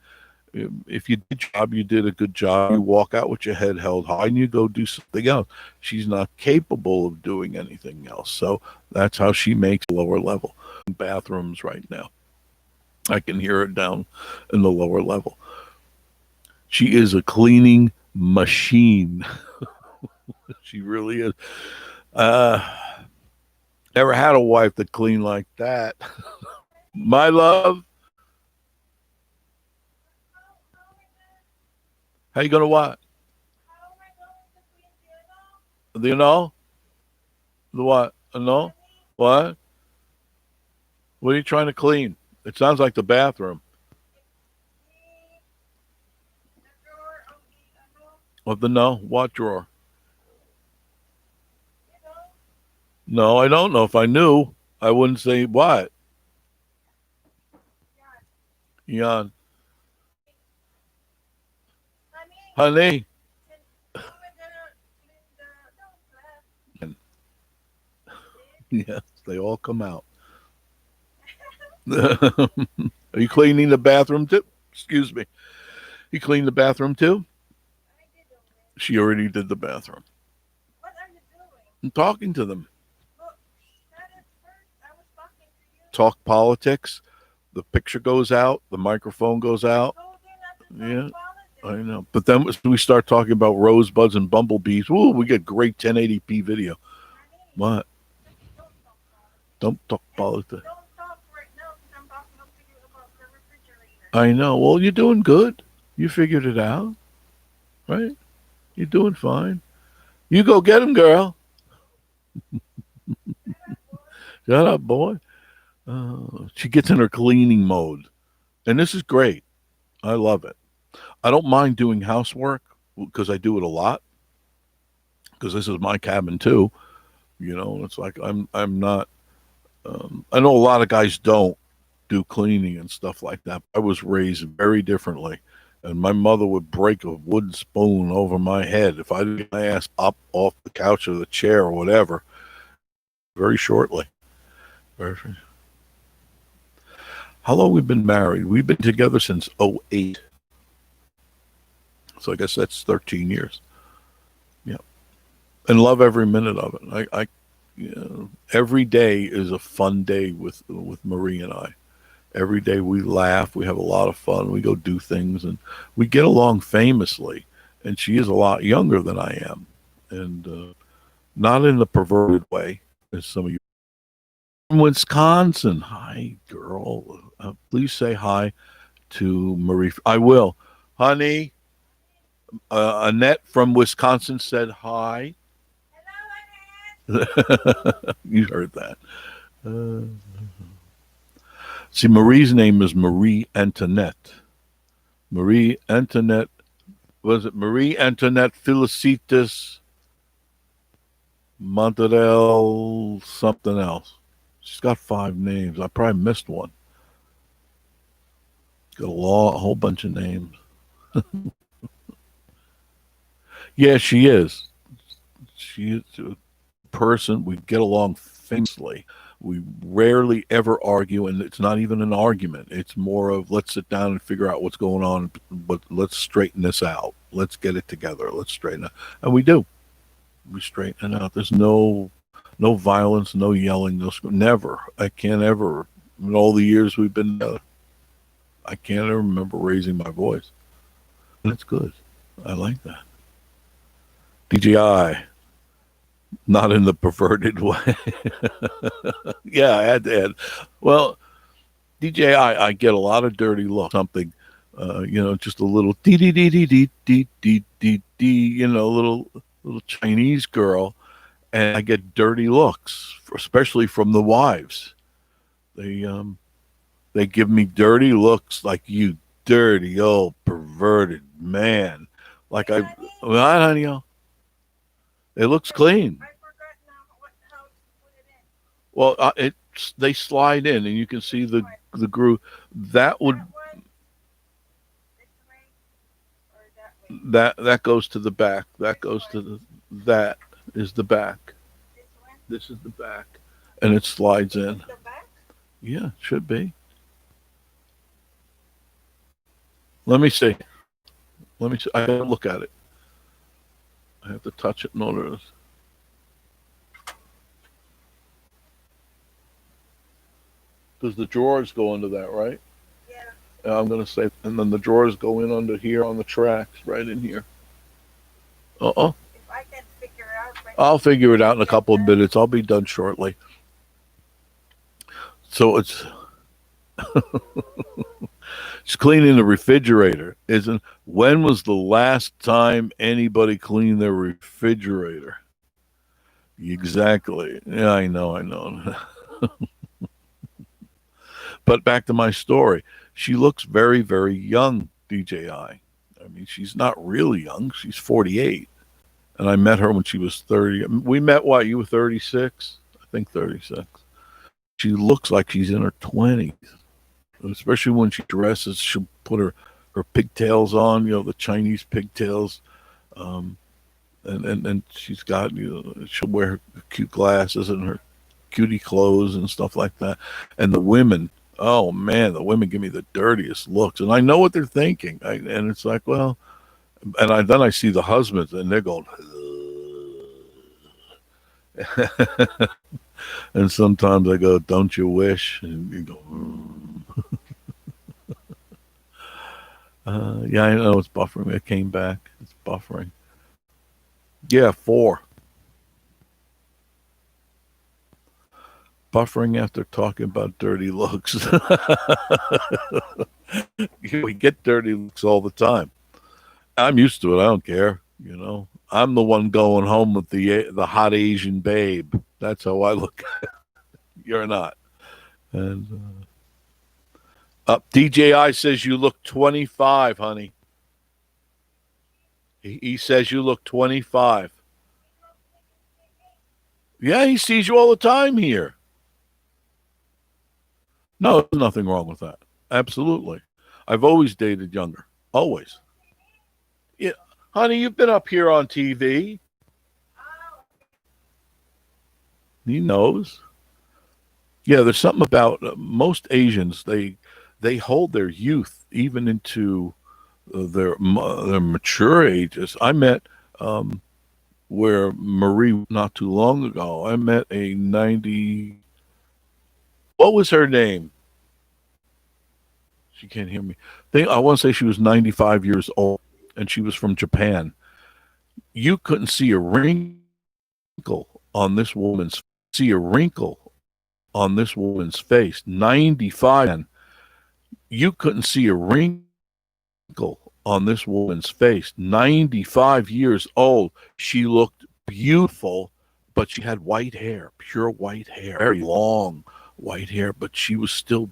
if you did your job, you did a good job. You walk out with your head held high and you go do something else. She's not capable of doing anything else. So that's how she makes a lower level. Bathrooms right now. I can hear her down in the lower level. She is a cleaning machine. She really is. Never had a wife that cleaned like that. My love. How you gonna what? Do you know? The what? No? What? What are you trying to clean? It sounds like the bathroom. Of the no? What drawer? No, I don't know. If I knew, I wouldn't say what. Jan. Honey. Yes, they all come out. Are you cleaning the bathroom too? Excuse me. You clean the bathroom too? She already did the bathroom. I'm talking to them. Talk politics. The picture goes out. The microphone goes out. Yeah, I know. But then we start talking about rosebuds and bumblebees. Ooh, we get great 1080p video. What? Don't talk politics. I know. Well, you're doing good. You figured it out, right? You're doing fine. You go get him, girl. Shut up, boy. She gets in her cleaning mode. And this is great. I love it. I don't mind doing housework because I do it a lot. Because this is my cabin too. It's like I'm not. I know a lot of guys don't do cleaning and stuff like that. I was raised very differently, and my mother would break a wooden spoon over my head if I didn't get my ass up off the couch or the chair or whatever. Very shortly. How long we've been married? We've been together since '08. So I guess that's 13 years. Yeah. And love every minute of it. Every day is a fun day with Marie and I. Every day we laugh, we have a lot of fun, we go do things, and we get along famously. And she is a lot younger than I am, and not in the perverted way, as some of you. From Wisconsin, hi, girl. Please say hi to Marie. I will, honey. Annette from Wisconsin said hi. You heard that. See, Marie's name is Marie Antoinette. Marie Antoinette, was it Marie Antoinette Felicitas Monterel something else? She's got 5 names. I probably missed one. Got a whole bunch of names. Yeah, she is. She is a person. We get along famously. We rarely ever argue, and it's not even an argument. It's more of let's sit down and figure out what's going on, but let's straighten this out. Let's get it together. Let's straighten it. And we do. We straighten it out. There's no violence, no yelling, never. I can't ever, in all the years we've been together, I can't ever remember raising my voice. And it's good. I like that. DJI, not in the perverted way. Yeah, I had to add. Well, DJI, I get a lot of dirty looks. Something, just a little dee dee dee dee dee dee dee dee dee, little Chinese girl, and I get dirty looks, especially from the wives. They give me dirty looks, like, you dirty old perverted man. Like, well, honey, it looks clean. Well, they slide in, and you can see the groove. That would that goes to the back. That goes to that is the back. This is the back, and it slides in. Yeah, it should be. Let me see. Let me see. I gotta look at it. I have to touch it in order to. Does the drawers go into that, right? I'm gonna say, and then the drawers go in under here on the tracks, right in here. Uh-oh. I'll figure it out in a couple of minutes. I'll be done shortly. So it's cleaning the refrigerator. Isn't When was the last time anybody cleaned their refrigerator? Exactly. Yeah, I know. But back to my story. She looks very, very young, DJI. I mean, she's not really young. She's 48. And I met her when she was 30. We met, what, you were 36? I think 36. She looks like she's in her 20s. Especially when she dresses, she'll put her pigtails on, the Chinese pigtails. And she's got, she'll wear her cute glasses and her cutie clothes and stuff like that. And the women, oh man, the women give me the dirtiest looks. And I know what they're thinking. And it's like, well, then I see the husbands, and they're going, and sometimes I go, don't you wish? And you go, yeah, I know it's buffering. It came back. It's buffering. Yeah, 4. Buffering after talking about dirty looks. We get dirty looks all the time. I'm used to it. I don't care. I'm the one going home with the hot Asian babe. That's how I look. You're not. And DJI says you look 25, honey. He says you look 25. Yeah, he sees you all the time here. No, there's nothing wrong with that. Absolutely. I've always dated younger. Always. Yeah, honey, you've been up here on TV. He knows. Yeah, there's something about most Asians. They hold their youth even into their mature ages. I met where Marie, not too long ago, I met a 90. What was her name? She can't hear me. I want to say she was 95 years old, and she was from Japan. You couldn't see a wrinkle on this woman's face. 95. You couldn't see a wrinkle on this woman's face. 95 years old. She looked beautiful, but she had white hair, pure white hair, very long white hair, but she was still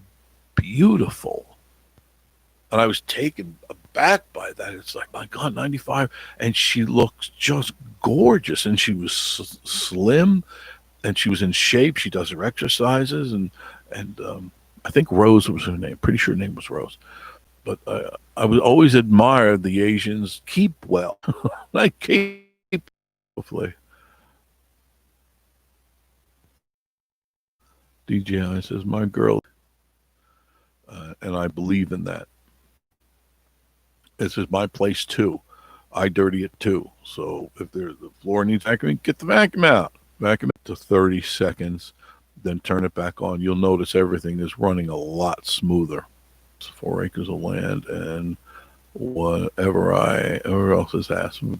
beautiful. And I was taken aback by that. It's like, my God, 95. And she looks just gorgeous. And she was slim, and she was in shape. She does her exercises. And I think Rose was her name. Pretty sure her name was Rose. But I would always admire the Asians keep well. I keep, hopefully. DJI says, my girl, and I believe in that. This is my place too. I dirty it too. So if the floor needs vacuuming, get the vacuum out. Vacuum it to 30 seconds, then turn it back on. You'll notice everything is running a lot smoother. It's 4 acres of land, and whatever else is asked.